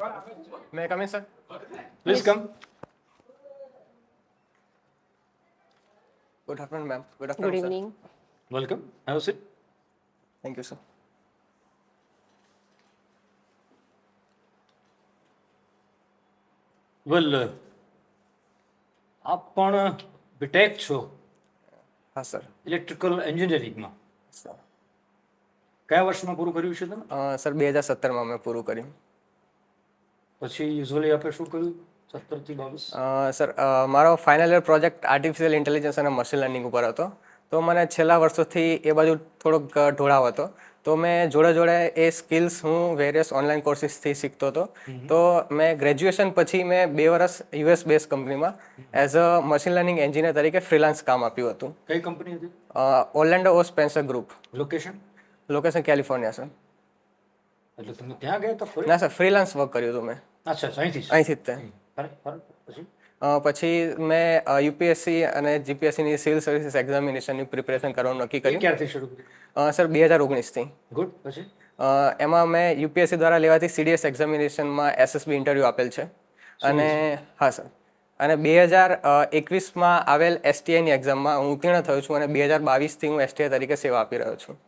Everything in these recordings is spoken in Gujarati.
May I come in, sir? Please come. Good afternoon, ma'am. Good Good afternoon, sir. evening. Welcome. Have a seat. Thank you, sir. Well, આપ પણ બીટેક છો હા સર. ઇલેક્ટ્રિકલ એન્જિનિયરિંગમાં. સર કયા વર્ષમાં પૂરું કર્યું છે તમે? સર 2017માં મેં પૂરું કર્યું. પછી યુઝ્યુઅલી આપે શું કર્યું 17 થી 22? સર મારો final year project artificial intelligence અને મશીન લર્નિંગ ઉપર હતો. તો મને છેલ્લા વર્ષોથી એ બાજુ થોડોક ઢોળાવ હતો. તો મેં જોડે જોડે એ સ્કિલ્સ હું વેરિયસ ઓનલાઈન કોર્સિસથી શીખતો હતો. તો મેં ગ્રેજ્યુએશન પછી મેં 2 વર્ષ યુએસ બેઝ કંપનીમાં as a machine learning engineer તરીકે ફ્રીલાન્સ કામ આપ્યું હતું. કઈ કંપની હતી? Orlando O Spencer group. Location? Location California, sir. એટલે તમે ત્યાં ગયા તો ફરી? ના સર, ફ્રીલાન્સ વર્ક કર્યું હતું મેં અચ્છા, અહીંથી અહીંથી જ તે. પછી પછી મેં યુપીએસસી અને જીપીએસસીની સિવિલ સર્વિસીસ એક્ઝામિનેશનની પ્રિપેરેશન કરવાનું નક્કી એ કર્યું. ક્યારથી શરૂ કર્યું? સર 2019થી. ગુડ. પછી એમાં મેં યુપીએસસી દ્વારા લેવાતી સીડીએસ એક્ઝામિનેશનમાં એસએસબી ઇન્ટરવ્યૂ આપેલ છે. અને હા સર, અને 2021માં આવેલ એસટીઆઈની એક્ઝામમાં હું ઉત્તીર્ણ થયો છું અને 2022થી હું એસટીઆઈ તરીકે સેવા આપી રહ્યો છું.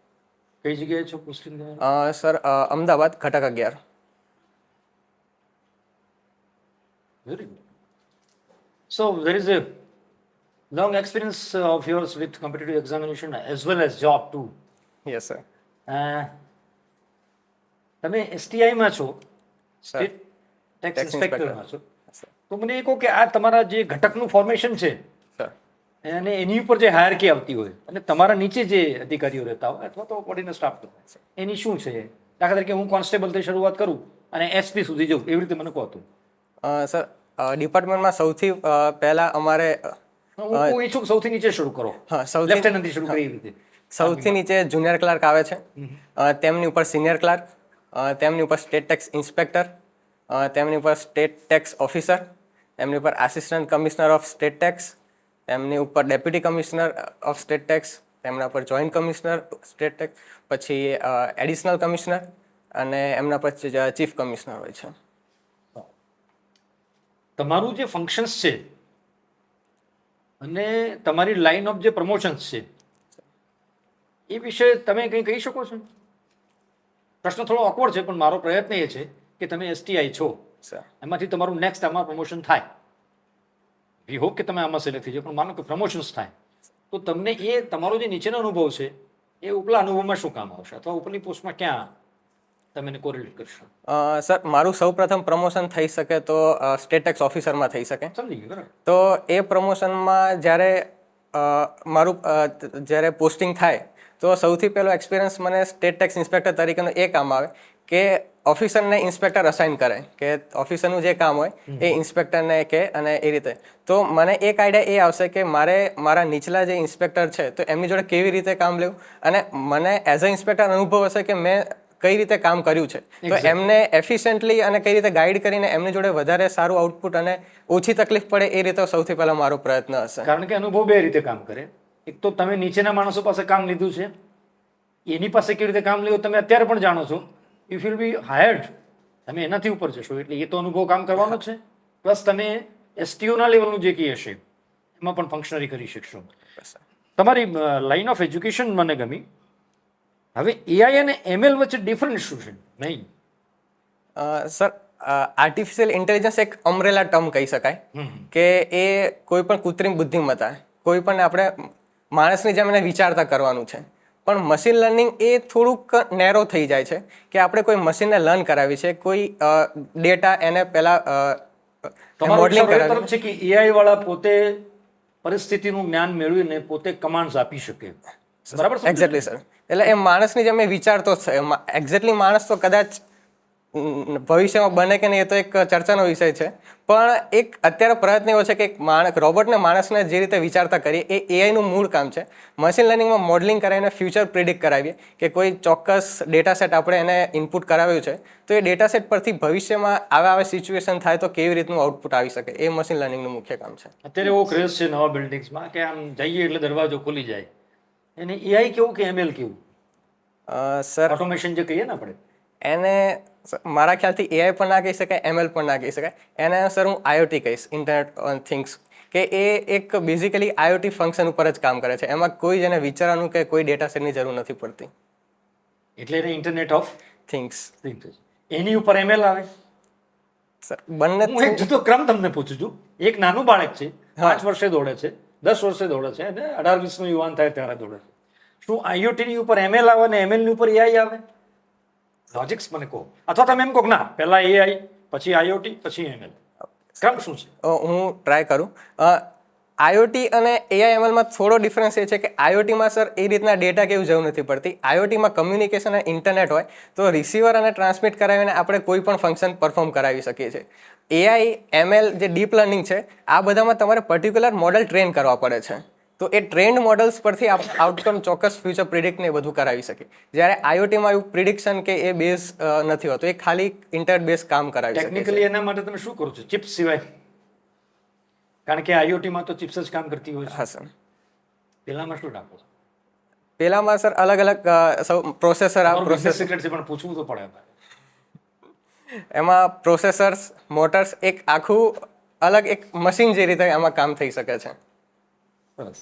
કઈ જગ્યાએ છો પોસ્ટિંગ? સર અમદાવાદ ઘટક 11. Very good. So there is a long experience of yours with competitive examination as well as job too. Yes sir. તમે એસટીઆઈમાં છો, સર સ્ટેટ ટેક્સ Tax ઇન્સ્પેક્ટરમાં છો. સર. તો મને એ કહો કે આ તમારા જે ઘટકનું ફોર્મેશન છે સર અને એની ઉપર જે હાયરકી આવતી હોય અને તમારા નીચે જે અધિકારીઓ રહેતા હોય અથવા તો બોડીનો સ્ટાફ હોય એની શું છે? દાખલા તરીકે હું કોન્સ્ટેબલથી શરૂઆત કરું અને એસપી સુધી જઉં, એવી રીતે મને કહો તું. સર ડિપાર્ટમેન્ટમાં સૌથી પહેલાં અમારે હું ઈચ્છું કે સૌથી નીચે શરૂ કરો, હા સૌથી લેફ્ટનન્ટથી શરૂ કરી, એવી રીતે. સૌથી નીચે જુનિયર ક્લાર્ક આવે છે. તેમની ઉપર સિનિયર ક્લાર્ક, તેમની ઉપર સ્ટેટ ટેક્સ ઇન્સ્પેક્ટર, તેમની ઉપર સ્ટેટ ટેક્સ ઓફિસર, તેમની ઉપર assistant commissioner of state tax, તેમની ઉપર deputy commissioner of state tax, તેમના પર જોઈન્ટ કમિશનર સ્ટેટ ટેક્સ, પછી એડિશનલ કમિશનર અને એમના પછી ચીફ કમિશનર હોય છે. તમારું જે ફંક્શન્સ છે અને તમારી લાઇન ઓફ જે પ્રમોશન્સ છે એ વિશે તમે કંઈ કહી શકો છો? પ્રશ્ન થોડો ઓકવર્ડ છે પણ મારો પ્રયત્ન એ છે કે તમે એસટીઆઈ છો, સર એમાંથી તમારું નેક્સ્ટ આમાં પ્રમોશન થાય. વી હોપ કે તમે આમાં સિલેક્ટ થઈ જાઓ, પણ માનો કે પ્રમોશન્સ થાય તો તમને એ તમારો જે નીચેનો અનુભવ છે એ ઉપલા અનુભવમાં શું કામ આવશે અથવા ઉપરની પોસ્ટમાં ક્યાં તમે એને કોરિલેટ કરશો? સર મારું સૌ પ્રથમ પ્રમોશન થઈ શકે તો સ્ટેટ ટેક્સ ઓફિસરમાં થઈ શકે. સમજી ગયું, બરાબર. તો એ પ્રમોશનમાં જ્યારે મારું જ્યારે પોસ્ટિંગ થાય તો સૌથી પહેલો એક્સપિરિયન્સ મને સ્ટેટ ટેક્સ ઇન્સ્પેક્ટર તરીકેનો એ કામ આવે કે ઓફિસરને ઇન્સ્પેક્ટર અસાઇન કરે, કે ઓફિસરનું જે કામ હોય એ ઇન્સ્પેક્ટરને કહે અને એ રીતે. તો મને એક આઈડિયા એ આવશે કે મારે મારા નીચલા જે ઇન્સ્પેક્ટર છે તો એમની જોડે કેવી રીતે કામ લેવું, અને મને એઝ અ ઇન્સ્પેક્ટર અનુભવ હશે કે મેં કઈ રીતે કામ કર્યું છે, તો એમને એફિશિયન્ટલી અને કઈ રીતે ગાઈડ કરીને એમની જોડે વધારે સારું આઉટપુટ અને ઓછી તકલીફ પડે એ રીતે સૌથી પહેલાં મારો પ્રયત્ન હશે. કારણ કે અનુભવ બે રીતે કામ કરે. એક તો તમે નીચેના માણસો પાસે કામ લીધું છે, એની પાસે કેવી રીતે કામ લેવું તમે અત્યારે પણ જાણો છો. ઇફ વિલ બી હાયર્ડ, તમે એનાથી ઉપર જશો એટલે એ તો અનુભવ કામ કરવાનો જ છે. પ્લસ તમે એસટીઓના લેવલનું જે કંઈ હશે એમાં પણ ફંક્શનરી કરી શકશો. તમારી લાઇન ઓફ એજ્યુકેશન મને ગમી. હવે એઆઈ અને એમએલ વચ્ચે ડિફરન્સ શું છે? નહીં સર આર્ટિફિશિયલ ઇન્ટેલિજન્સ એક અમરેલા ટર્મ કહી શકાય કે એ કોઈ પણ કૃત્રિમ બુદ્ધિમત્તા, કોઈ પણ આપણે માણસની જેમ એને વિચારતા કરવાનું છે. પણ મશીન લર્નિંગ એ થોડુંક નેરો થઈ જાય છે કે આપણે કોઈ મશીનને લર્ન કરાવી છે, કોઈ ડેટા એને પહેલાં મોડલિંગ કરાવી છે કે એઆઈ વાળા પોતે પરિસ્થિતિનું જ્ઞાન મેળવીને પોતે કમાન્ડ્સ આપી શકે. બરાબર છે? Exactly sir. એટલે એ માણસની જેમ એ વિચારતો જ છે. એક્ઝેક્ટલી માણસ તો કદાચ ભવિષ્યમાં બને કે નહીં એ તો એક ચર્ચાનો વિષય છે, પણ એક અત્યારે પ્રયત્ન એવો છે કે એક રોબોટને માણસને જે રીતે વિચારતા કરીએ એ એઆઈનું મૂળ કામ છે. મશીન લર્નિંગમાં મોડલિંગ કરાવીને ફ્યુચર પ્રિડિક્ટ કરાવીએ કે કોઈ ચોક્કસ ડેટા સેટ આપણે એને ઇનપુટ કરાવ્યું છે તો એ ડેટા સેટ પરથી ભવિષ્યમાં આવા સિચ્યુએશન થાય તો કેવી રીતનું આઉટપુટ આવી શકે, એ મશીન લર્નિંગનું મુખ્ય કામ છે. અત્યારે એવો ક્રેઝ છે નવા બિલ્ડિંગ્સમાં કે આમ જઈએ એટલે દરવાજો ખુલી જાય. એને એઆઈ કેવું કે એમએલ કેવું? સર ઓટોમેશન જે કહીએ ને આપણે, એને મારા ખ્યાલથી એઆઈ પણ ના કહી શકાય, એમએલ પણ ના કહી શકાય. એના સર હું આઈઓટી કહીશ, ઇન્ટરનેટ ઓન થિંગ્સ, કે એ એક બેઝિકલી આઈઓટી ફંક્શન ઉપર જ કામ કરે છે. એમાં કોઈ જેને વિચારવાનું કે કોઈ ડેટા સેટની જરૂર નથી પડતી. એટલે એને ઇન્ટરનેટ ઓફ થિંગ્સ થિંગ્સ. એની ઉપર એમએલ આવે. સર બંને હું એક જુદો ક્રમ તમને પૂછું છું. એક નાનું બાળક છે, 5 વર્ષે દોડે છે, 10 વર્ષે દોડે છે અને 18-20 નો યુવાન થાય ત્યારે દોડે છે. શું આઈઓટી ની ઉપર એમએલ આવે અને એમએલ ની ઉપર એઆઈ આવે? લોજિક્સ મને કહો. અથવા તમે એમ કહો ના પહેલા એઆઈ, પછી આઈઓટી, પછી એમએલ. ક્રમ શું છે? હું ટ્રાય કરું. આઈઓટી અને એઆઈ એમએલમાં થોડો ડિફરન્સ એ છે કે આઈઓટીમાં સર એ રીતના ડેટા કેવું જરૂર નથી પડતી. આઈઓટીમાં કમ્યુનિકેશન અને ઇન્ટરનેટ હોય તો રિસીવર અને ટ્રાન્સમિટ કરાવીને આપણે કોઈ પણ ફંક્શન પરફોર્મ કરાવી શકીએ છીએ. એઆઈ એમએલ જે ડીપ લર્નિંગ છે આ બધામાં તમારે પર્ટિક્યુલર મોડલ ટ્રેન કરવા પડે છે. તો એ ટ્રેન્ડ મોડલ્સ પરથી આઉટકમ ચોક્કસ ફ્યુચર પ્રિડિક્ટ ને બધું કરાવી શકીએ. જ્યારે આઈઓટીમાં એવું પ્રિડિક્શન કે એ બેઝ નથી હોતો, એ ખાલી ઇન્ટરનેટ બેઝ કામ કરાવી શકે છે. ટેકનિકલી એના માટે તમે શું કરો છો ચિપ્સ સિવાય? કારણ કે આઈઓટીમાં તો ચિપ્સ જ કામ કરતી હોય છે. હા સર. પેલામાં શું નાખો છો? પેલામાં સર અલગ અલગ પ્રોસેસર પ્રોસેસ સિક્રેટ છે પણ પૂછવું તો પડે. એમાં પ્રોસેસર્સ, મોટર્સ, એક આખું અલગ એક મશીન જે રીતે એમાં કામ થઈ શકે છે. સરસ.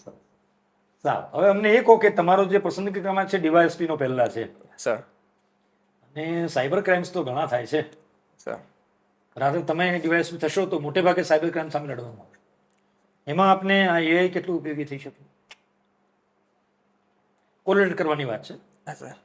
સારું, હવે અમને એ કહો કે તમારો જે પસંદગી ક્રમાંક છે ડીવાયએસપી નો પહેલા છે સર. અને સાયબર ક્રાઇમ્સ તો ઘણા થાય છે. સર રાધર તમે ડીવાયએસપી થશો તો મોટે ભાગે સાયબર ક્રાઇમ સામે લડવામાં આવશે. એમાં આપને આ એઆઈ કેટલું ઉપયોગી થઈ શકે? કોરિલેટ કરવાની વાત છે. હા સર.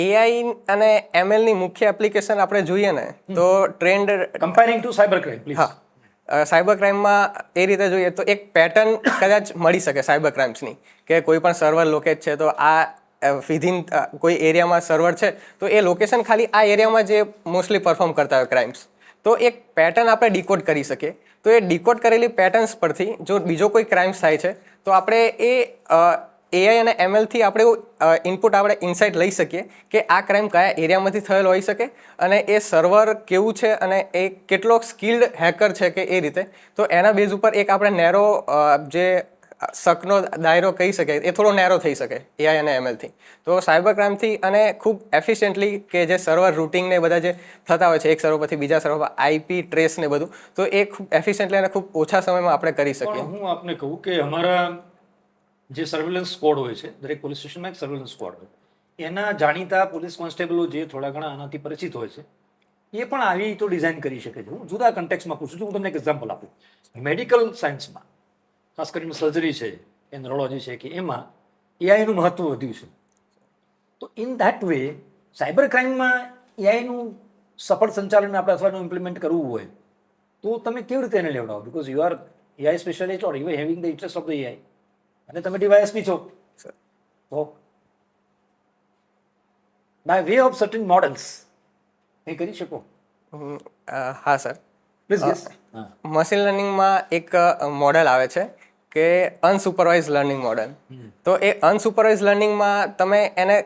એઆઈ અને એમએલની મુખ્ય એપ્લિકેશન આપણે જોઈએ ને તો trend comparing to cyber crime please. હા, સાયબર ક્રાઇમમાં એ રીતે જોઈએ તો એક પેટર્ન કદાચ મળી શકે સાયબર ક્રાઇમ્સની, કે કોઈ પણ સર્વર લોકેટ છે તો આ વિધિન કોઈ એરિયામાં સર્વર છે તો એ લોકેશન ખાલી આ એરિયામાં જે મોસ્ટલી પરફોર્મ કરતા હોય ક્રાઇમ્સ, તો એક પેટર્ન આપણે ડીકોડ કરી શકીએ. તો એ ડીકોડ કરેલી પેટર્ન્સ પરથી જો બીજો કોઈ ક્રાઇમ્સ થાય છે તો આપણે એ એઆઈ અને એમએલથી આપણે ઇનપુટ આપણે ઇનસાઇટ લઈ શકીએ કે આ ક્રાઇમ કયા એરિયામાંથી થયેલો હોઈ શકે અને એ સર્વર કેવું છે અને એ કેટલો સ્કિલ્ડ હેકર છે કે એ રીતે. તો એના બેઝ ઉપર એક આપણે નેરો જે શકનો દાયરો કહી શકાય એ થોડો નેરો થઈ શકે એઆઈ અને એમએલથી. તો સાયબર ક્રાઇમથી અને ખૂબ એફિશિયન્ટલી કે જે સર્વર રૂટિંગ ને બધા જે થતા હોય છે એક સર્વર પરથી બીજા સર્વર પર આઈપી ટ્રેસ ને બધું, તો એ ખૂબ એફિશિયન્ટલી અને ખૂબ ઓછા સમયમાં આપણે કરી શકીએ. પણ હું આપને કહું કે અમારા જે સર્વેલન્સ સ્ક્વોડ હોય છે, દરેક પોલીસ સ્ટેશનમાં એક સર્વેલન્સ સ્ક્વોડ હોય, એના જાણીતા પોલીસ કોન્સ્ટેબલો જે થોડા ઘણા આનાથી પરિચિત હોય છે એ પણ આવી તો ડિઝાઇન કરી શકે છે. હું જુદા કન્ટેક્સમાં પૂછું છું. હું તમને એક એક્ઝામ્પલ આપું. મેડિકલ સાયન્સમાં ખાસ કરીને સર્જરી છે, ન્યુરોલોજી છે, કે એમાં એઆઈનું મહત્વ વધ્યું છે. તો ઇન ધેટ વે સાયબર ક્રાઇમમાં એઆઈનું સફળ સંચાલન આપણે અથવા એનું ઇમ્પ્લિમેન્ટ કરવું હોય તો તમે કેવી રીતે એને લેવડાવો? Because you are AI specialist or you are having the interest of the AI અને તમે ડીવાયએસપી છો તો by way of certain models એ કરી શકો. હા સર. Please yes. મશીન લર્નિંગમાં એક મોડેલ આવે છે કે અનસુપરવાઇઝ લર્નિંગ મોડેલ. તો એ અનસુપરવાઇઝ લર્નિંગમાં તમે એને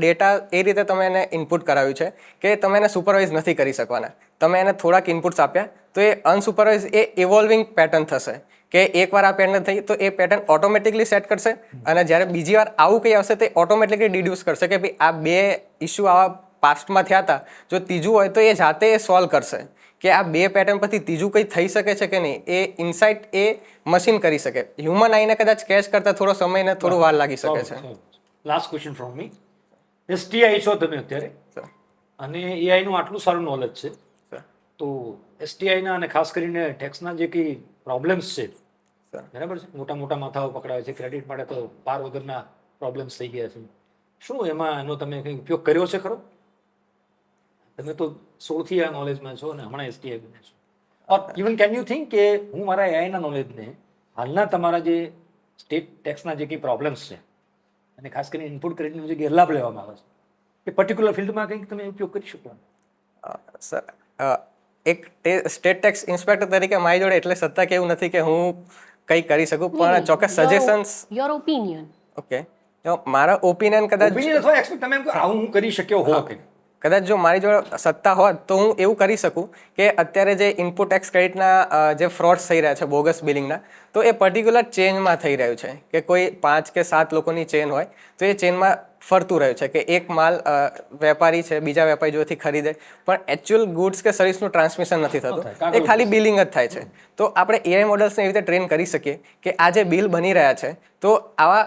ડેટા એ રીતે તમે એને ઇનપુટ કરાવ્યું છે કે તમે એને સુપરવાઇઝ નથી કરી શકવાના. તમે એને થોડાક ઇનપુટ્સ આપ્યા તો એ અનસુપરવાઇઝ એ ઇવોલ્વિંગ પેટર્ન થશે કે એકવાર આ પેટર્ન થઈ તો એ પેટર્ન ઓટોમેટિકલી સેટ કરશે અને જ્યારે બીજી વાર આવું કંઈ આવશે તે ઓટોમેટિકલી ડિડ્યુસ કરશે કે ભાઈ આ બે ઇસ્યુ આવા પાસ્ટમાં થયા હતા, જો ત્રીજું હોય તો એ જાતે એ સોલ્વ કરશે કે આ બે પેટર્ન પરથી ત્રીજું કંઈ થઈ શકે છે કે નહીં. એ ઇનસાઇટ એ મશીન કરી શકે. હ્યુમન આઈને કદાચ કેચ કરતા થોડો સમય ને થોડું વાર લાગી શકે છે. Last question from me. STI છો તમે અત્યારે અને એઆઈનું આટલું સારું નોલેજ છે તો એસટીઆઈના અને ખાસ કરીને ટેક્સના જે કંઈ પ્રોબ્લેમ્સ છે બરાબર છે, મોટા મોટા માથાઓ પકડાય છે, ક્રેડિટ માટે તો પાર વગરના પ્રોબ્લેમ્સ થઈ ગયા છે, શું એમાં એનો તમે કંઈ ઉપયોગ કર્યો છે ખરો? તમે તો 16થી આ નોલેજમાં છો અને હમણાં એસટીઆઈ બને છો. ઓર ઇવન કેન યુ થિંક કે હું મારા એઆઈના નોલેજને હાલના તમારા જે સ્ટેટ ટેક્સના જે કંઈ પ્રોબ્લેમ્સ છે અને ખાસ કરીને ઇનપુટ ક્રેડિટનો જે ગેરલાભ લેવામાં આવે છે એ પર્ટિક્યુલર ફિલ્ડમાં કંઈક તમે ઉપયોગ કરી શકો? સર એક સ્ટેટ ટેક્સ ઇન્સ્પેક્ટર તરીકે મારી જોડે એટલે સત્તા કે એવું નથી કે હું કંઈ કરી શકું, પણ ચોક્કસ સજેશન્સ. Your opinion. ઓકે, મારા ઓપિનિયન કદાચ અથવા એક્સપેક્ટ તમે એમ કહો આવું હું કરી શક્યો હો કે કદાચ જો મારી જોડે સત્તા હોત તો હું એવું કરી શકું કે અત્યારે જે ઇનપુટ ટેક્સ ક્રેડિટના જે ફ્રોડ્સ થઈ રહ્યા છે બોગસ બિલિંગના, તો એ પર્ટિક્યુલર ચેનમાં થઈ રહ્યું છે કે કોઈ 5 કે 7 લોકોની ચેન હોય તો એ ચેનમાં ફરતું રહ્યું છે કે એક માલ વેપારી છે બીજા વેપારી જોડેથી ખરીદે, પણ એકચ્યુઅલ ગુડ્સ કે સર્વિસનું ટ્રાન્સમિશન નથી થતું, એ ખાલી બિલિંગ જ થાય છે. તો આપણે એઆઈ મોડલ્સને એવી રીતે ટ્રેન કરી શકીએ કે આ જે બિલ બની રહ્યા છે તો આવા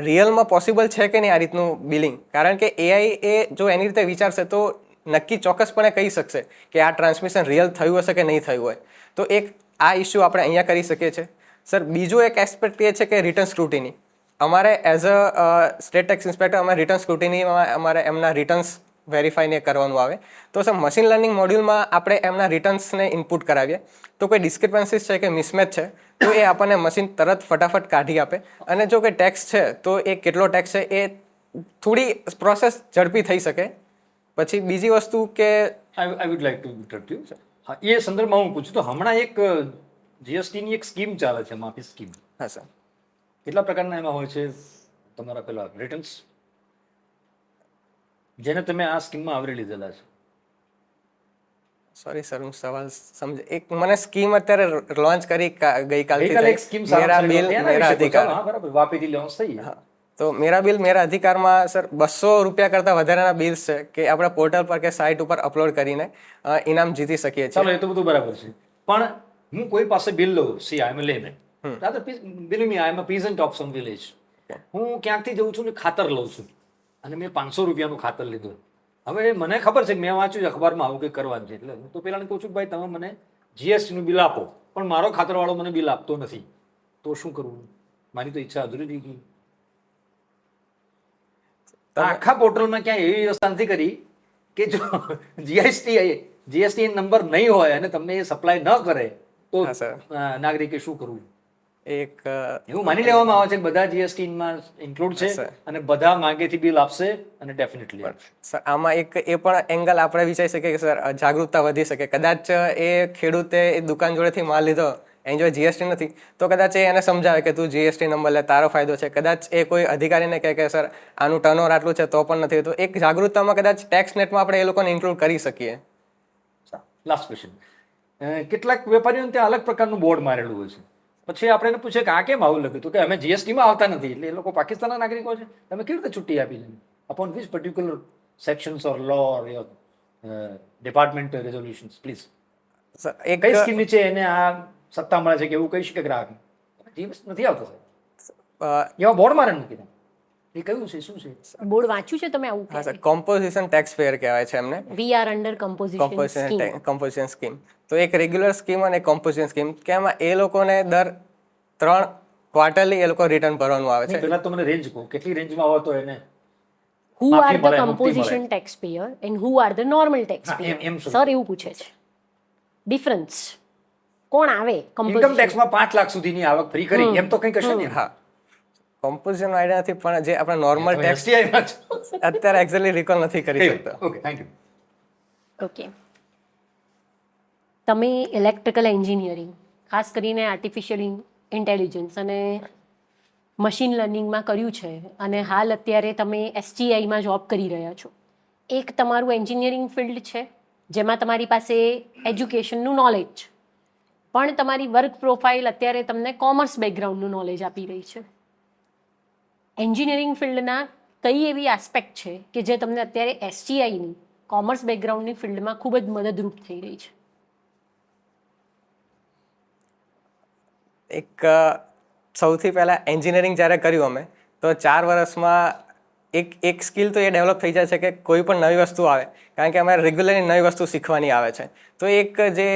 રિયલમાં પોસિબલ છે કે નહીં આ રીતનું બિલિંગ, કારણ કે એઆઈ એ જો એની રીતે વિચારશે તો નક્કી ચોક્કસપણે કહી શકશે કે આ ટ્રાન્સમિશન રિયલ થયું હશે કે નહીં થયું હોય. તો એક આ ઇસ્યુ આપણે અહીંયા કરી શકીએ છીએ. સર બીજું એક એસ્પેક્ટ એ છે કે રિટર્ન સ્ક્રુટિની. અમારે as a state tax inspector અમારે રિટર્ન સ્ક્રુટિનીમાં અમારે એમના રિટર્ન્સ વેરીફાઈને કરવાનું આવે. તો સર મશીન લર્નિંગ મોડ્યુલમાં આપણે એમના રિટર્ન્સને ઇનપુટ કરાવીએ તો કોઈ ડિસ્ક્રિપન્સીસ છે કે મિસમેચ છે તો એ આપણને મશીન તરત ફટાફટ કાઢી આપે, અને જો કોઈ ટેક્સ છે તો એ કેટલો ટેક્સ છે એ થોડી પ્રોસેસ ઝડપી થઈ શકે. પછી બીજી વસ્તુ કે I would like to interrupt you. હા, એ સંદર્ભમાં હું પૂછું તો હમણાં એક જીએસટીની એક સ્કીમ ચાલે છે, માફી સ્કીમ. હા સર. કેટલા પ્રકારના એમાં હોય છે તમારા પેલા રિટર્ન્સ જેને તમે આ સ્કીમમાં આવરી લીધેલા છે? સોરી સર, હું સવાલ સમજ એક મને સ્કીમ અત્યારે લોન્ચ કરી ગઈકાલે ગઈકાલથી એક સ્કીમ મેરા બિલ મેરા અધિકાર. હા બરાબર, વાપીથી લોન્ચ થઈ. હા, તો મેરા બિલ મેરા અધિકારમાં સર 200 રૂપિયા કરતાં વધારાના બિલ્સ છે કે આપણે પોર્ટલ પર કે સાઇટ ઉપર અપલોડ કરીને ઇનામ જીતી શકીએ છીએ. ચાલો, એ તો બધું બરાબર છે, પણ હું કોઈ પાસે બિલ લઉં, see I am layman, rather believe me I am a peasant of some village. હું ક્યાંકથી જઉં છું ને ખાતર લઉં છું અને મેં 500 રૂપિયાનું ખાતર લીધું. હવે મને ખબર છે કે મેં વાંચ્યું છે અખબારમાં આવું કંઈક કરવાનું છે, એટલે હું તો પેલાને કહું છું કે ભાઈ તમે મને જીએસટીનું બિલ આપો, પણ મારો ખાતરવાળો મને બિલ આપતો નથી, તો શું કરવું? મારી તો ઈચ્છા અધૂરી રહી ગઈ. આખા પોર્ટલમાં ક્યાંય એવી વ્યવસ્થા નથી કરી કે જો જીએસટી નંબર નહીં હોય અને તમને એ સપ્લાય ન કરે તો હા, સર. નાગરિકે શું કરવું? એક એવું માની લેવામાં આવે છે કે બધા જીએસટીમાં ઇન્ક્લુડ છે સર. અને બધા માંગેથી બિલ આપશે અને ડેફિનેટલી આપશે. સર આમાં એક એ પણ એંગલ આપણે વિચારી શકીએ કે સર જાગૃતતા વધી શકે. કદાચ એ ખેડૂતે એ દુકાન જોડેથી માલ લીધો, એની જોડે જીએસટી નથી, તો કદાચ એ એને સમજાવે કે તું જીએસટી નંબર લે, તારો ફાયદો છે. કદાચ એ કોઈ અધિકારીને કહે કે સર આનું ટર્નઓવર આટલું છે તો પણ નથી. તો એક જાગૃતતામાં કદાચ ટેક્સ નેટમાં આપણે એ લોકોને ઇન્ક્લુડ કરી શકીએ. Last question. કેટલાક વેપારીઓને ત્યાં અલગ પ્રકારનું બોર્ડ મારેલું હોય છે, પછી આપણે એને પૂછે કે આ કેમ આવું લખ્યું? તો કે અમે જીએસટીમાં આવતા નથી, એટલે એ લોકો પાકિસ્તાનના નાગરિકો છે, તમે કેવી રીતે છુટ્ટી આપી છે? Upon which particular sections or law or your department resolutions please? Sir એક કઈ સ્કીમ નીચે એને આ સત્તા મળે છે કે એવું કહી શકે ગ્રાહક? જીએસટી નથી આવતો સાહેબ, એવા બોર્ડ મારે નથી. એ કયું છે, શું છે? બોર્ડ વાંચ્યું છે તમે આવું? હા સર, કોમ્પોઝિશન ટેક્સ પેયર કહેવાય છે એમને. We are under composition scheme. તો એક રેગ્યુલર સ્કીમ અને કોમ્પોઝિશન સ્કીમ કે એમાં એ લોકોને દર 3 ક્વાર્ટરલી એ લોકો રિટર્ન ભરવાનું આવે છે. પહેલા તો મને રેન્જ કહો, કેટલી રેન્જમાં હોય તો એને હુ આર માફી મળે, ધ મુક્તિ મળે. Composition tax payer and who are the normal tax હા, પેયર? એમ શું? સર એવું પૂછે છે ડિફરન્સ કોણ આવે ઇન્કમ કમ્પોઝિશન? ટેક્સમાં 5 લાખ સુધીની આવક ફ્રી કરી એમ તો કંઈ કશે નહીં. હા, કોમ્પોઝિશન આઈડિયા નથી, પણ જે આપણે નોર્મલ તમે ટેક્સ STI માં છો. અત્યારે એક્ઝેક્ટલી રિકોલ નથી કરી શકતા. Okay, thank you. ઓકે, તમે ઇલેક્ટ્રિકલ એન્જિનિયરિંગ, ખાસ કરીને આર્ટિફિશિયલ ઇન્ટેલિજન્સ અને મશીન લર્નિંગમાં કર્યું છે અને હાલ અત્યારે તમે એસટીઆઈમાં જોબ કરી રહ્યા છો. એક તમારું એન્જિનિયરિંગ ફિલ્ડ છે જેમાં તમારી પાસે એજ્યુકેશનનું નોલેજ છે, પણ તમારી વર્ક પ્રોફાઇલ અત્યારે તમને કોમર્સ બેકગ્રાઉન્ડનું નોલેજ આપી રહી છે. એન્જિનિયરિંગ ફિલ્ડના કઈ એવી આસ્પેક્ટ છે કે જે તમને અત્યારે એસટીઆઈની કોમર્સ બેકગ્રાઉન્ડની ફિલ્ડમાં ખૂબ જ મદદરૂપ થઈ રહી છે? એક સૌથી પહેલાં એન્જિનિયરિંગ જ્યારે કર્યું અમે, તો 4 વર્ષમાં એક સ્કિલ તો એ ડેવલપ થઈ જાય છે કે કોઈ પણ નવી વસ્તુ આવે, કારણ કે અમારે રેગ્યુલરલી નવી વસ્તુ શીખવાની આવે છે. તો એક જે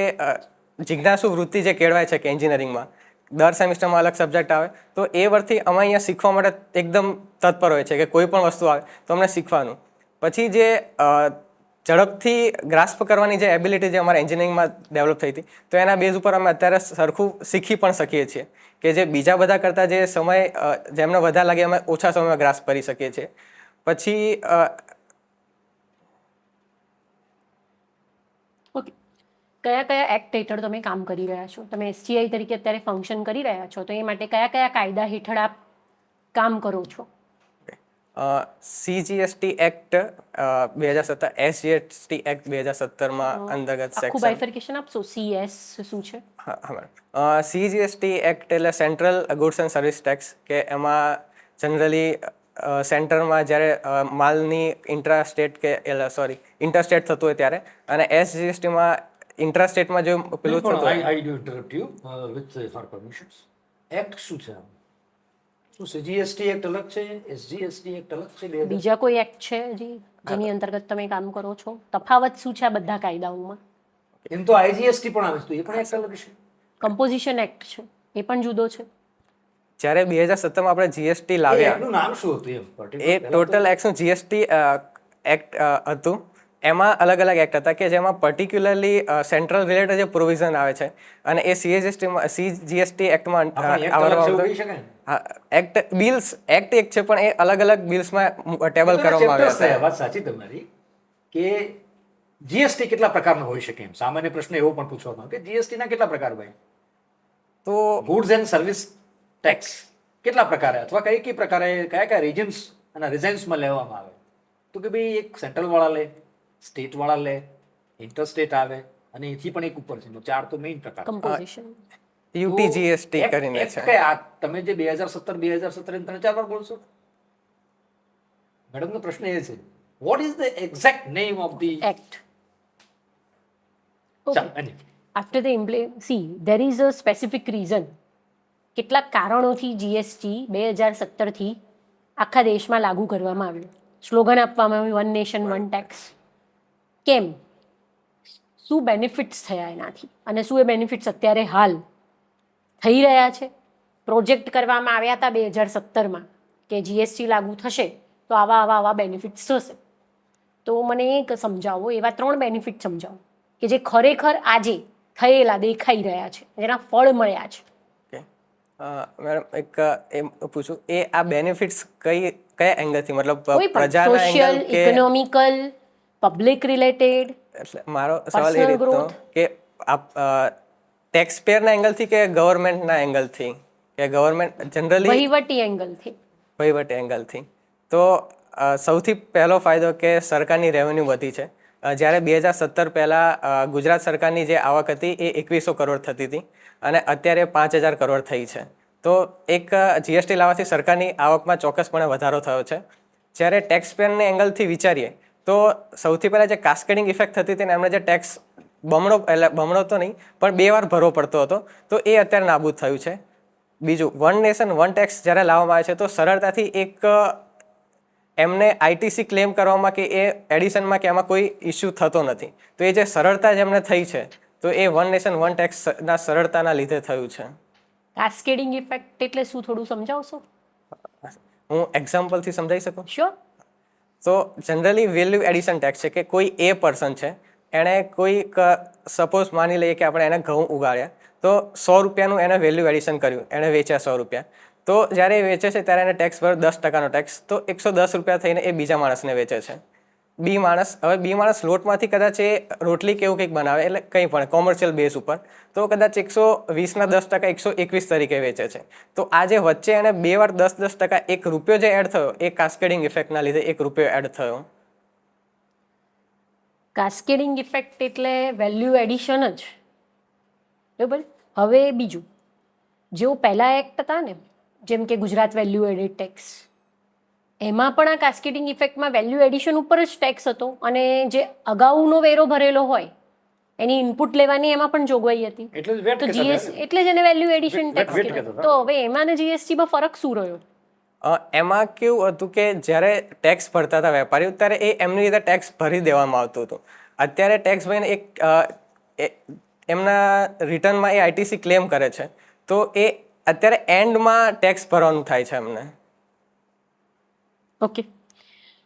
જિજ્ઞાસુ વૃત્તિ જે કેળવાય છે કે એન્જિનિયરિંગમાં દર સેમિસ્ટરમાં અલગ સબ્જેક્ટ આવે, તો એ વર્ષથી અમે અહીંયા શીખવા માટે એકદમ તત્પર હોય છે કે કોઈ પણ વસ્તુ આવે તો અમને શીખવાનું. પછી જે ઝડપથી ગ્રાસ્પ કરવાની જે એબિલિટી જે અમારા એન્જિનિયરિંગમાં ડેવલપ થઈ હતી, તો એના બેઝ ઉપર અમે અત્યારે સરખું શીખી પણ શકીએ છીએ કે જે બીજા બધા કરતાં જે સમય જેમને વધારે લાગે અમે ઓછા સમયમાં ગ્રાસ્પ કરી શકીએ છીએ. પછી ઓકે, કયા કયા એક્ટ હેઠળ તમે કામ કરી રહ્યા છો? તમે એસટીઆઈ તરીકે અત્યારે ફંક્શન કરી રહ્યા છો, તો એ માટે કયા કયા કાયદા હેઠળ આપ કામ કરો છો? CGST એક્ટ 2017, SGST એક્ટ 2017માં અંતર્ગત આખું સેક્શન. બાયફર્કેશન આપશો? CS શું છે? હા હા મેડમ, CGST એક્ટ એટલે central goods and service tax, કે એમાં જનરલી સેન્ટરમાં જ્યારે માલની ઇન્ટ્રાસ્ટેટ કે ઇન્ટરસ્ટેટ થતું હોય ત્યારે, અને એસજીએસટીમાં ઇન્ટ્રાસ્ટેટમાં જો પેલું થતું હોય. I do interrupt you with for permissions. Act શું છે આમ? શું છે? જીએસટી એક્ટ અલગ છે, એસજીએસટી એક્ટ અલગ છે? બીજા કોઈ એક્ટ છે જેની અંતર્ગત તમે કામ કરો છો? તફાવત શું છે આ બધા કાયદાઓમાં? એમ તો આઈજીએસટી પણ આવે છે, તો એ પણ એક્ટ અલગ છે. કમ્પોઝિશન એક્ટ છે, એ પણ જુદો છે. જ્યારે 2017માં આપણે જીએસટી લાવ્યા, એનું નામ શું હતું એમ? એ ટોટલ એક્ટનું જીએસટી એક્ટ હતું. એમાં અલગ અલગ એક્ટ હતા કે જેમાં પર્ટિક્યુલરલી સેન્ટ્રલ રિલેટેડ જે પ્રોવિઝન આવે છે, અને એ સીજીએસટી એક્ટમાં એક્ટ બિલ્સ એક્ટ એક છે, પણ એ અલગ અલગ બિલ્સમાં ટેબલ કરવામાં આવ્યા હતા. વાત સાચી તમારી કે જીએસટી કેટલા પ્રકારનો હોઈ શકે એમ. સામાન્ય પ્રશ્ન એવો પણ પૂછવામાં આવે કે જીએસટી ના કેટલા પ્રકાર ભાઈ? તો ગુડ્સ એન્ડ સર્વિસ ટેક્સ કેટલા પ્રકારે, અથવા કઈ કઈ પ્રકારે, કયા કયા રિજન્સ અને રિઝન્સમાં લેવામાં આવે? તો કે ભાઈ એક સેન્ટ્રલ વાળા લે, સ્ટેટ વાળા લે, ઇન્ટરસ્ટેટ આવે, અને એથી પણ એક ઉપર છે. 4 તો મેઇન પ્રકાર. કમ્પોઝિશન. યુટીજીએસટી કરીને છે. તમે જે 2017 એમ 3-4 વાર બોલશો. મેડમનો પ્રશ્ન એ છે, what is the exact name of the act. After the there is a specific reason. કેટલાક કારણોથી જીએસટી 2017થી આખા દેશમાં લાગુ કરવામાં આવ્યું. સ્લોગન આપવામાં આવ્યું, વન નેશન વન ટેક્સ. કેમ? શું બેનિફિટ્સ થયા એનાથી, અને શું એ બેનિફિટ્સ અત્યારે હાલ થઈ રહ્યા છે? પ્રોજેક્ટ કરવામાં આવ્યા હતા 2017માં કે જીએસટી લાગુ થશે તો આવા બેનિફિટ્સ થશે. તો મને એક સમજાવો, એવા 3 બેનિફિટ સમજાવો કે જે ખરેખર આજે થયેલા દેખાઈ રહ્યા છે, જેના ફળ મળ્યા છે. મેડમ એક એમ પૂછું, એ આ બેનિફિટ્સ કયા એંગલથી, મતલબ કોઈ પણ પ્રજાના સોશિયલ, એંગલ કે? Economical, public related? એટલે મારો સવાલ એ Personal રીતનો growth. કે ટેક્સ પેયરના એંગલથી કે ગવર્મેન્ટના એંગલથી, કે ગવર્મેન્ટ જનરલી વહીવટી એંગલથી? વહીવટી એંગલથી. તો સૌથી પહેલો ફાયદો કે સરકારની રેવન્યુ વધી છે. જ્યારે 2017 પહેલાં ગુજરાત સરકારની જે આવક હતી એ 2100 કરોડ થતી હતી, અને અત્યારે 5000 કરોડ થઈ છે. તો એક જીએસટી લાવવાથી સરકારની આવકમાં ચોક્કસપણે વધારો થયો છે. જ્યારે ટેક્સ પેયરના એંગલથી વિચારીએ તો સૌથી પહેલાં જે કાસ્કેડિંગ ઇફેક્ટ થતી હતી ને, એમને જે ટેક્સ બમણો તો નહીં પણ 2 વાર ભરવો પડતો હતો, તો એ અત્યારે નાબૂદ થયું છે. બીજું, વન નેશન વન ટેક્સ જ્યારે લાવવામાં આવે છે તો સરળતાથી એક એમને આઈટીસી ક્લેમ કરવામાં કે એ એડિશનમાં કે એમાં કોઈ ઇસ્યુ થતો નથી. તો એ જે સરળતા જેમને થઈ છે, તો એ વન નેશન વન ટેક્સના સરળતાના લીધે થયું છે. કાસ્કેડિંગ ઇફેક્ટ એટલે શું, થોડું સમજાવશો? હું એક્ઝામ્પલથી સમજાવી શકું? શ્યોર. તો જનરલી વેલ્યુ એડિશન ટેક્સ છે કે કોઈ એ પર્સન છે, એણે કોઈક સપોઝ માની લઈએ કે આપણે એને ઘઉં ઉગાડ્યા, તો 100 રૂપિયાનું એને વેલ્યુ એડિશન કર્યું, એણે વેચ્યા 100 રૂપિયા. તો જ્યારે એ વેચે છે ત્યારે એને ટેક્સ ભર 10%નો ટેક્સ, તો 110 રૂપિયા થઈને એ બીજા માણસને વેચે છે. બી માણસ લોટમાંથી કદાચ એ રોટલી કે એવું કંઈક બનાવે, એટલે કંઈ પણ કોમર્શિયલ બેઝ ઉપર, તો કદાચ 120ના 10% 121 તરીકે વેચે છે. તો આ જે વચ્ચે એને 2 વાર 10% 1 રૂપિયો જે એડ થયો, એ કાસ્કેડિંગ ઇફેક્ટના લીધે 1 રૂપિયો એડ થયો. કાસ્કેડિંગ ઇફેક્ટ એટલે વેલ્યુ એડિશન જ, બરાબર. હવે બીજું, જેવું પહેલા એક્ટ હતા ને, જેમ કે ગુજરાત વેલ્યુ એડેડ ટેક્સ, એમાં પણ આ કાસ્કેડિંગ ઇફેક્ટમાં વેલ્યુ એડિશન ઉપર જ ટેક્સ હતો, અને જે અગાઉનો વેરો ભરેલો હોય એની ઇનપુટ લેવાની એમાં પણ જોગવાઈ હતી. એટલે જ VAT તો કહેતા જીએસ એટલે જ એને વેલ્યુ એડિશન ટેક્સ VAT કહેવાય. કહેતા. તો હવે એમાં ને જીએસટીમાં ફરક શું રહ્યો? એમાં કેવું હતું કે જ્યારે ટેક્સ ભરતા હતા વેપારીઓ, ત્યારે એ એમની રીતે ટેક્સ ભરી દેવામાં આવતું હતું. અત્યારે ટેક્સ ભરીને એમના રિટર્નમાં એ આઈટીસી ક્લેમ કરે છે, તો એ અત્યારે એન્ડમાં ટેક્સ ભરવાનું થાય છે એમને. ઓકે,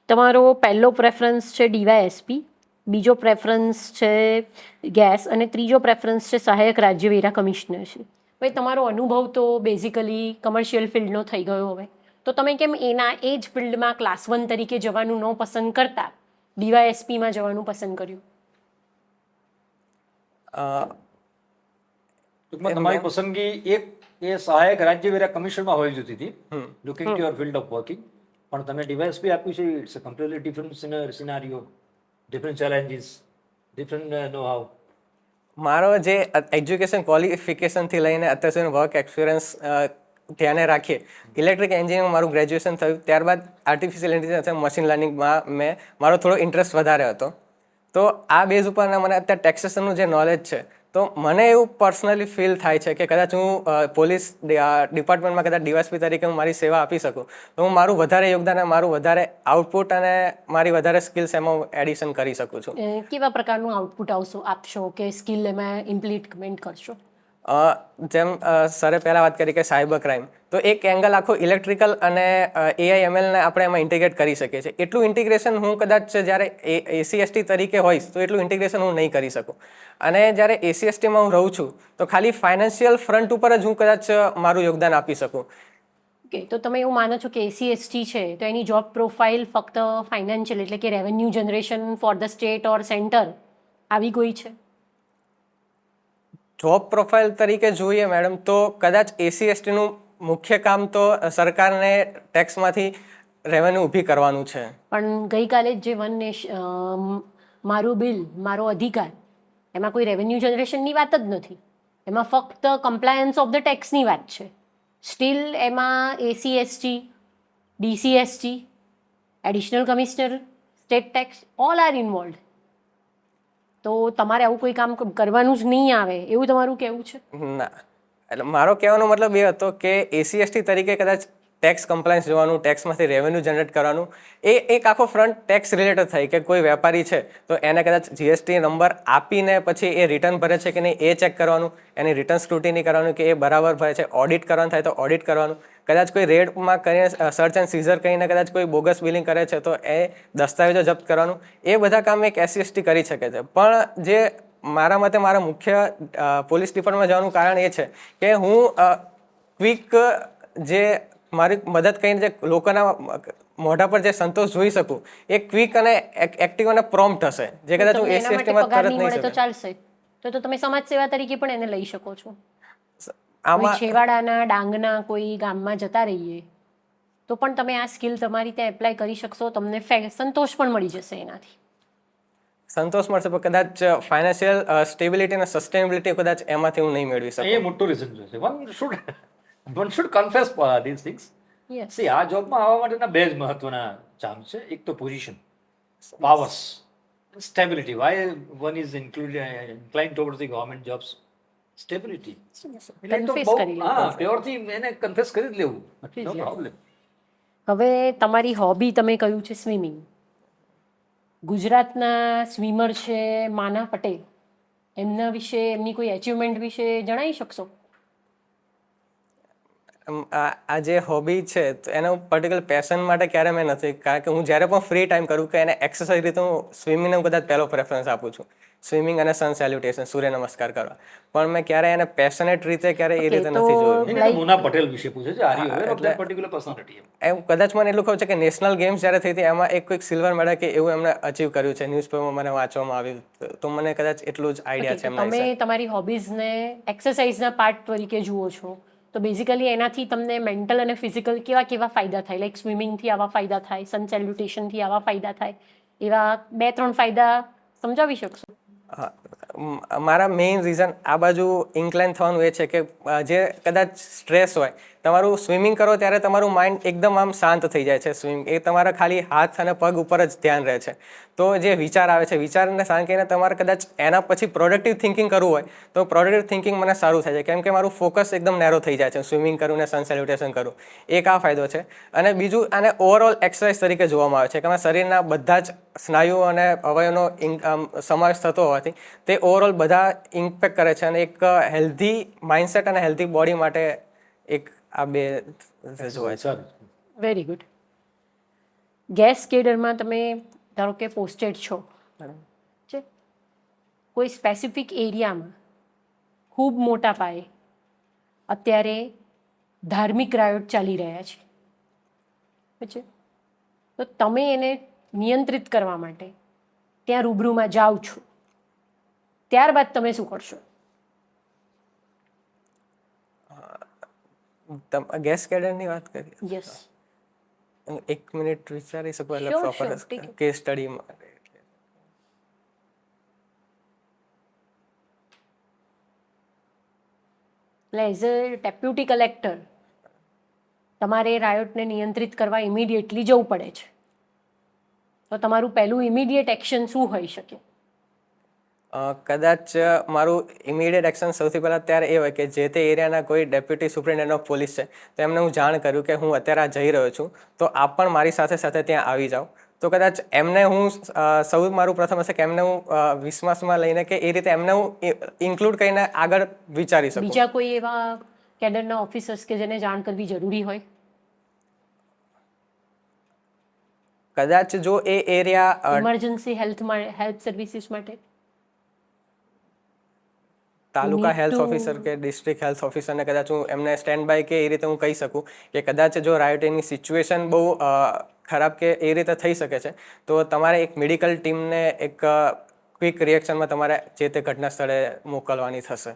તમારો પહેલો પ્રેફરન્સ છે ડીવાયએસપી, બીજો પ્રેફરન્સ છે ગેસ, અને ત્રીજો પ્રેફરન્સ છે સહાયક રાજ્ય વેરા કમિશનર છે. ભાઈ, તમારો અનુભવ તો બેઝિકલી કમર્શિયલ ફિલ્ડનો થઈ ગયો હવે, તો તમે કેમ એના એ જ ફિલ્ડમાં ક્લાસ 1 તરીકે જવાનું ન પસંદ કરતા ડીવાયએસપીમાં જવાનું પસંદ કર્યું? ટૂંકમાં તમારી પસંદગી એક એ સહાયક રાજ્ય વેરા કમિશનમાં હોવી જોતી હતી, looking to your field of working. પણ તમે ડીવાયએસપી આપ્યું છે, it's a completely different scenario, different challenges, different know how. મારો જે એજ્યુકેશન ક્વોલિફિકેશનથી લઈને અત્યાર સુધીનો વર્ક એક્સપિરિયન્સ ધ્યાને રાખીએ, ઇલેક્ટ્રિક એન્જિનિયરિંગમાં મારું ગ્રેજ્યુએશન થયું, ત્યારબાદ આર્ટિફિશિયલ ઇન્ટેલિજન્સ અને મશીન લર્નિંગમાં મારો થોડો ઇન્ટરેસ્ટ વધારે હતો. તો આ બેઝ ઉપર મને અત્યારે ટેક્સેશનનું જે નોલેજ છે, તો મને એવું પર્સનલી ફીલ થાય છે કે કદાચ હું પોલીસ ડિપાર્ટમેન્ટમાં કદાચ ડીવાયએસપી તરીકે હું મારી સેવા આપી શકું, તો હું મારું વધારે યોગદાન અને મારું વધારે આઉટપુટ અને મારી વધારે સ્કિલ્સ એમાં હું એડિશન કરી શકું છું. કેવા પ્રકારનું આઉટપુટ આપશો કે સ્કિલ એમાં ઇમ્પ્લિમેન્ટ કરશો? જેમ સરે પહેલાં વાત કરી કે સાયબર ક્રાઇમ, તો એક એંગલ આખો ઇલેક્ટ્રિકલ અને AI/MLને આપણે એમાં ઇન્ટિગ્રેટ કરી શકીએ છીએ. એટલું ઇન્ટિગ્રેશન હું કદાચ જ્યારે ACST તરીકે હોઈશ તો એટલું ઇન્ટિગ્રેશન હું નહીં કરી શકું. અને જ્યારે ACSTમાં હું રહું છું તો ખાલી ફાઇનાન્શિયલ ફ્રન્ટ ઉપર જ હું કદાચ મારું યોગદાન આપી શકું. ઓકે, તો તમે એવું માનો છો કે ACST છે તો એની જોબ પ્રોફાઇલ ફક્ત ફાઇનાન્શિયલ એટલે કે revenue generation for the state or centre આવી કોઈ છે? જોબ પ્રોફાઇલ તરીકે જોઈએ મેડમ, તો કદાચ ACSTનું મુખ્ય કામ તો સરકારને ટેક્સમાંથી રેવન્યુ ઊભી કરવાનું છે. પણ ગઈકાલે જ જે મારું બિલ મારો અધિકાર, એમાં કોઈ રેવન્યુ જનરેશનની વાત જ નથી, એમાં ફક્ત કમ્પ્લાયન્સ ઓફ ધ ટેક્સની વાત છે. સ્ટીલ એમાં ACST, DCST, additional commissioner, state tax all are involve. તો તમારે આવું કોઈ કામ કરવાનું જ નહીં આવે એવું તમારું કહેવું છે? ના, એટલે મારો કહેવાનો મતલબ એ હતો કે ACST તરીકે કદાચ ટેક્સ કમ્પ્લાયન્સ જોવાનું, ટેક્સમાંથી રેવન્યુ જનરેટ કરવાનું, એ એક આખો ફ્રન્ટ ટેક્સ રિલેટેડ થાય કે કોઈ વેપારી છે તો એને કદાચ GST નંબર આપીને પછી એ રિટર્ન ભરે છે કે નહીં એ ચેક કરવાનું, એની રિટર્ન સ્ક્રુટિની કરવાનું કે એ બરાબર ભરે છે, ઓડિટ કરવાનું થાય તો ઓડિટ કરવાનું, કદાચ કોઈ રેડમાં કરીને સર્ચ એન્ડ સીઝર કરીને કદાચ કોઈ બોગસ બિલિંગ કરે છે તો એ દસ્તાવેજો જપ્ત કરવાનું, એ બધા કામ એક ACST કરી શકે છે. પણ જે મારા મતે મારા મુખ્ય પોલીસ ડિપાર્ટમેન્ટમાં જવાનું કારણ એ છે કે હું ક્વિક જે મારી મદદ કરીને જે લોકોના મોઢા પર જે સંતોષ જોઈ શકું એ ક્વિક અને એક્ટિવ અને પ્રોમ્પ્ટ હશે, જે કદાચ હું ACSTમાં તરત નહીં તો શકું. ચાલશે, તો તમે સમાજ સેવા તરીકે પણ એને લઈ શકો છો. કોઈ આમાં છેવાડાના ડાંગના કોઈ ગામમાં જતા રહીએ તો પણ તમે આ સ્કિલ તમારી ત્યાં એપ્લાય કરી શકશો, તમને સંતોષ પણ મળી જશે એનાથી. સંતોષ મળશે પણ કદાચ ફાઇનાન્શિયલ સ્ટેબિલિટી અને સસ્ટેનેબિલિટી કદાચ એમાંથી હું નહીં મેળવી એ શકું. મોટું રીઝન છે. One should confess this things. Yes, C આ જોબમાં આવવા માટેના બે જ મહત્વના ચાન્સ છે. એક તો position, powers, stability. Why one is incline towards the government jobs? Stability. Confess કરી લેવું. હા, પ્યોરથી એને કન્ફેસ કરી જ લેવું, નો પ્રોબ્લેમ. હવે તમારી હોબી તમે કહ્યું છે સ્વિમિંગ. ગુજરાતના સ્વિમર છે માના પટેલ, એમના વિશે, એમની કોઈ અચીવમેન્ટ વિશે જણાવી શકશો? આ જે હોબી છે તો એનો પર્ટિક્યુલર પેશન માટે ક્યારે મેં નથી, કારણ કે હું જ્યારે પણ ફ્રી ટાઈમ કરું કે એને એક્સરસાઇઝ રીતે હું સ્વિમિંગને કદાચ પહેલો પ્રેફરન્સ આપું છું, સ્વિમિંગ અને સન સેલ્યુટેશન, સૂર્ય નમસ્કાર કરવા. પણ મેં ક્યારે એને પેશનેટ રીતે ક્યારે એ રીતે નથી જોયું. એને મોના પટેલ વિશે પૂછે છે. Are you aware of that particular personality? એમ કદાચ મને એટલું ખબર છે કે નેશનલ ગેમ્સ જ્યારે થઈ હતી એમાં એક કોઈક સિલ્વર મેડલ કે એવું એમણે અચીવ કર્યું છે, ન્યૂઝપેપરમાં મને વાંચવામાં આવ્યું, તો મને કદાચ એટલું જ આઈડિયા છે એમના તમે વિશે. તમારી હોબીઝને એક્સરસાઇઝના પાર્ટ તરીકે જુઓ છો, તો બેઝિકલી એનાથી તમને મેન્ટલ અને ફિઝિકલ કેવા કેવા ફાયદા થાય? લાઈક સ્વિમિંગથી આવા ફાયદા થાય, સન સેલ્યુટેશનથી આવા ફાયદા થાય, એવા 2-3 ફાયદા સમજાવી શકશો? મારા મેઇન રીઝન આ બાજુ ઇન્ક્લાઇન થવાનું એ છે કે જે કદાચ સ્ટ્રેસ હોય, તમારું સ્વિમિંગ કરો ત્યારે તમારું માઇન્ડ એકદમ આમ શાંત થઈ જાય છે. સ્વિમિંગ એ તમારા ખાલી હાથ અને પગ ઉપર જ ધ્યાન રહે છે. તો જે વિચાર આવે છે, વિચારને શાંત કરીને તમારે કદાચ એના પછી પ્રોડક્ટિવ થિંકિંગ કરવું હોય તો પ્રોડક્ટિવ થિંકિંગ મને સારું થાય છે, કેમ કે મારું ફોકસ એકદમ નેરો થઈ જાય છે સ્વિમિંગ કરું ને સન સેલ્યુટેશન કરું. એક આ ફાયદો છે. અને બીજું, આને ઓવરઓલ એક્સરસાઇઝ તરીકે જોવામાં આવે છે કે શરીરના બધા જ સ્નાયુઓ અને અવયવનો સમાવેશ થતો હોવાથી તે ઓવરઓલ બધા ઇમ્પેક્ટ કરે છે અને એક હેલ્ધી માઇન્ડસેટ અને હેલ્ધી બોડી માટે એક આ બે જોવાય છે. Very good. ગેસ કેડરમાં તમે ધારો કે પોસ્ટેડ છો, છે કોઈ સ્પેસિફિક એરિયામાં ખૂબ મોટા પાયે અત્યારે ધાર્મિક રાયોટ ચાલી રહ્યા છે, તો તમે એને નિયંત્રિત કરવા માટે ત્યાં રૂબરૂમાં જાઓ છો, ત્યારબાદ તમે શું કરશો? ગેસ કેડરની વાત કરી. યસ, 1 મિનિટ વિચારી શકો એટલે Sure, proper sure, take it. Case સ્ટડીમાં. એટલે એઝ અ ડેપ્યુટી કલેક્ટર તમારે રાયોટને નિયંત્રિત કરવા ઇમિડિયેટલી જવું પડે છે, તો તમારું પહેલું ઇમિડિયેટ એક્શન શું હોઈ શકે? કદાચ મારું ઇમિડિયેટ એક્શન સૌથી પહેલાં ત્યારે એ હોય કે જે તે એરિયાના કોઈ ડેપ્યુટી સુપ્રિન્ટેન્ડન્ટ ઓફ પોલીસ છે તો એમને હું જાણ કર્યું કે હું અત્યારે આ જઈ રહ્યો છું, તો આપ પણ મારી સાથે સાથે ત્યાં આવી જાઓ. તો કદાચ એમને હું સૌ મારું પ્રથમ હશે કે એમને હું વિશ્વાસમાં લઈને કે એ રીતે એમને હું ઇન્ક્લુડ કરીને આગળ વિચારી શકું. બીજા કોઈ એવા કેડરના ઓફિસર્સ કે જેને જાણ કરવી જરૂરી હોય? કદાચ જો એ એરિયા ઇમરજન્સી હેલ્પ સર્વિસીસ માટે તાલુકા need હેલ્થ to- ઓફિસર કે ડિસ્ટ્રિક્ટ હેલ્થ ઓફિસરને કદાચ હું એમને સ્ટેન્ડ બાય કે એ રીતે હું કહી શકું કે કદાચ જો રાયોટિંગની સિચ્યુએશન બહુ ખરાબ કે એ રીતે થઈ શકે છે તો તમારે એક મેડિકલ ટીમને એક ક્વિક રિએક્શનમાં તમારે જે તે ઘટના સ્થળે મોકલવાની થશે.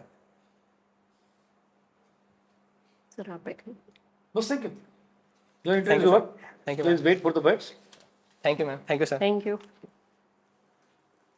સર આપણે બસ thank you. Your interview over. Thank you, please wait for the bets. Thank you ma'am. Thank you sir. Thank you.